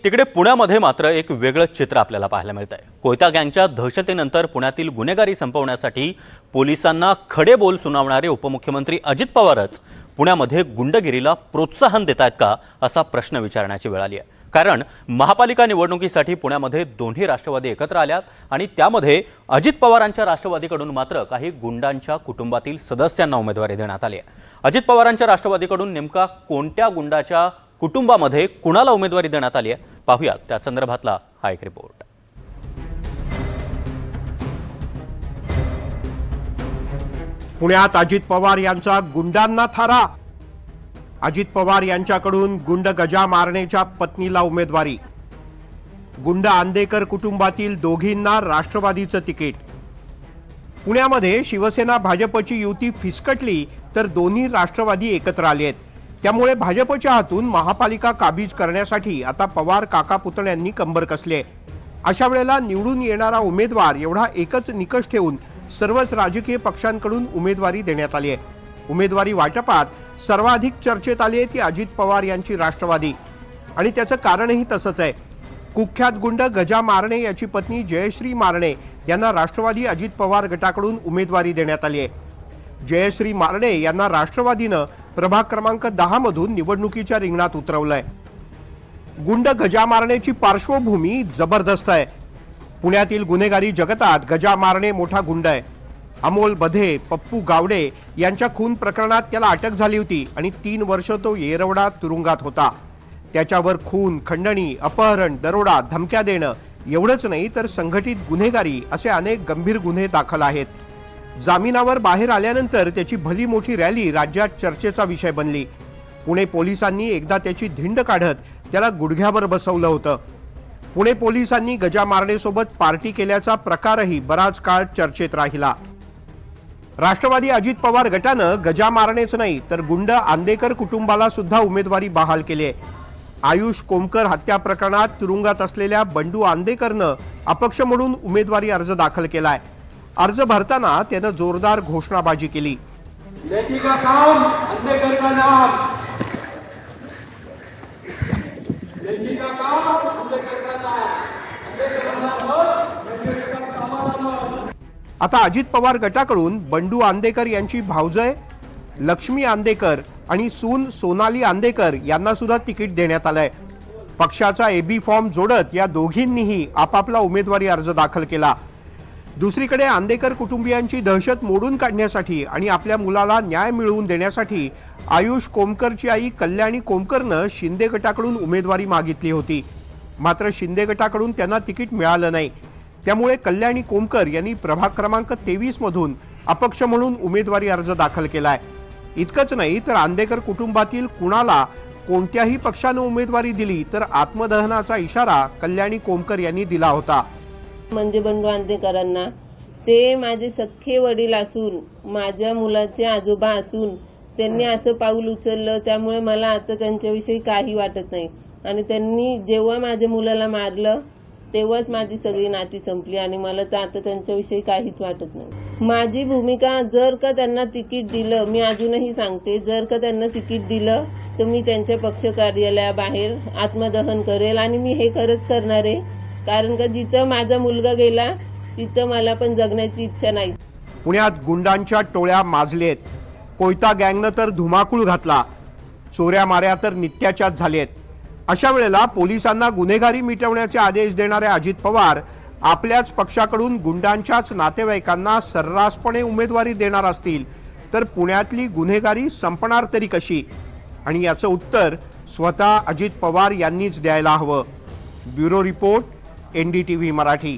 तिकडे पुण्यामध्ये मात्र एक वेगळं चित्र आपल्याला पाहायला मिळत आहे। कोयता गँगच्या दहशतीनंतर पुण्यातील गुन्हेगारी संपवण्यासाठी पोलिसांना खडे बोल सुनावणारे उपमुख्यमंत्री अजित पवारच पुण्यामध्ये गुंडगिरीला प्रोत्साहन देत आहेत का असा प्रश्न विचारण्याची वेळ आली आहे। कारण महापालिका निवडणुकीसाठी पुण्यामध्ये दोन्ही राष्ट्रवादी एकत्र आल्यात आणि त्यामध्ये अजित पवारांच्या राष्ट्रवादीकडून मात्र काही गुंडांच्या कुटुंबातील सदस्यांना उमेदवारी देण्यात आली आहे। अजित पवारांच्या राष्ट्रवादीकडून नेमका कोणत्या गुंडाच्या कुटुंबामध्ये कुणाला उमेदवारी देण्यात आली आहे पाहूयात त्या संदर्भातला हा एक रिपोर्ट। पुण्यात अजित पवार यांचा गुंडांना थारा। अजित पवार यांच्याकडून गुंड गजा मारणेच्या पत्नीला उमेदवारी। गुंड आंदेकर कुटुंबातील दोघींना राष्ट्रवादीचं तिकीट। पुण्यामध्ये शिवसेना भाजपची युती फिसकटली तर दोन्ही राष्ट्रवादी एकत्र आले आहेत। त्यामुळे भाजपच्या हातून महापालिका काबीज करण्यासाठी आता पवार काका पुतण्यांनी कंबर कसले। अशा वेळेला निवडून येणारा उमेदवार एवढा एकच निकष ठेवून सर्वच राजकीय पक्षांकडून उमेदवारी देण्यात आली आहे। उमेदवारी वाटपात सर्वाधिक चर्चेत आली आहे ती अजित पवार यांची राष्ट्रवादी आणि त्याचं कारणही तसंच आहे। कुख्यात गुंड गजा मारणे याची पत्नी जयश्री मारणे यांना राष्ट्रवादी अजित पवार गटाकडून उमेदवारी देण्यात आली आहे। जयश्री मारणे यांना राष्ट्रवादीनं प्रभाग क्रमांक 10 मधून निवडणुकीच्या रिंगणात उतरवलंय। गुंड गजा मारण्याची पार्श्वभूमी जबरदस्त आहे। पुण्यातील गुन्हेगारी जगतात गजा मारणे मोठा गुंड आहे। अमोल बधे, पप्पू गावडे यांच्या खून प्रकरणात त्याला अटक झाली होती आणि 3 वर्ष तो येरवडा तुरुंगात होता। त्याच्यावर खून, खंडणी, अपहरण, दरोडा, धमक्या देणं एवढंच नाही तर संघटित गुन्हेगारी असे अनेक गंभीर गुन्हे दाखल आहेत। जामिनावर बाहेर आल्यानंतर त्याची भली मोठी रॅली राज्यात चर्चेचा विषय बनली। पुणे पोलिसांनी एकदा त्याची धिंड काढत त्याला गुडघ्यावर बसवलं होतं। पुणे पोलिसांनी गजा मारणेसोबत पार्टी केल्याचा प्रकारही बराच काळ चर्चेत राहिला। राष्ट्रवादी अजित पवार गटानं गजा मारणेच नाही तर गुंड आंदेकर कुटुंबाला सुद्धा उमेदवारी बहाल केली आहे। आयुष कोमकर हत्या प्रकरणात तुरुंगात असलेल्या बंडू आंदेकरनं अपक्ष म्हणून उमेदवारी अर्ज दाखल केलाय। अर्ज भरताना त्यानं जोरदार घोषणाबाजी केली। लेकी का काम, आंदेकर का नाम। लेकी का काम, आंदेकर का नाम। आंदेकर का नाम, आंदेकर का सामान। आता अजित पवार गटाकडून बंडू आंदेकर यांची भावजय लक्ष्मी आंदेकर आणि सून सोनाली आंदेकर यांना सुद्धा तिकीट देण्यात आलंय। पक्षाचा एबी फॉर्म जोडत या दोघींनीही आपापला उमेदवारी अर्ज दाखल केला। दुसरीकडे आंदेकर कुटुंबियांची दहशत मोडून काढण्यासाठी आणि आपल्या मुलाला न्याय मिळवून देण्यासाठी आयुष कोमकरची आई कल्याणी कोमकरनं शिंदे गटाकडून उमेदवारी मागितली होती। मात्र शिंदे गटाकडून त्यांना तिकीट मिळालं नाही। त्यामुळे कल्याणी कोमकर यांनी प्रभाग क्रमांक 23 मधून अपक्ष म्हणून उमेदवारी अर्ज दाखल केलाय। इतकंच नाही तर आंदेकर कुटुंबातील कुणाला कोणत्याही पक्षानं उमेदवारी दिली तर आत्मदहनाचा इशारा कल्याणी कोमकर यांनी दिला होता। म्हणजे बंडू आंदेकरांना ते माझे सख्खे वडील असून माझ्या मुलाचे आजोबा असून त्यांनी असं पाऊल उचललं, त्यामुळे मला आता त्यांच्याविषयी काही वाटत नाही। आणि त्यांनी जेव्हा माझ्या मुलाला मारलं तेव्हाच माझी सगळी नाती संपली आणि मला तर आता त्यांच्याविषयी काहीच वाटत नाही। माझी भूमिका जर का त्यांना तिकीट दिलं, मी अजूनही सांगते, जर का त्यांना तिकीट दिलं तर मी त्यांच्या पक्ष कार्यालयाबाहेर आत्मदहन करेल आणि मी हे खरंच करणार आहे। कारण का जिथं माझा मुलगा गेला तिथं मला पण जगण्याची इच्छा नाही। पुण्यात गुंडांच्या टोळ्या माजलेत। कोयता गँगनं तर धुमाकूळ घातला। चोऱ्या माऱ्या तर नित्याच्याच झालेत। अशा वेळेला पोलिसांना गुन्हेगारी मिटवण्याचे आदेश देणारे अजित पवार आपल्याच पक्षाकडून गुंडांच्याच नातेवाईकांना सर्रासपणे उमेदवारी देणार असतील तर पुण्यातली गुन्हेगारी संपणार तरी कशी? आणि याचं उत्तर स्वतः अजित पवार यांनीच द्यायला हवं। Bureau report, NDTV Marathi.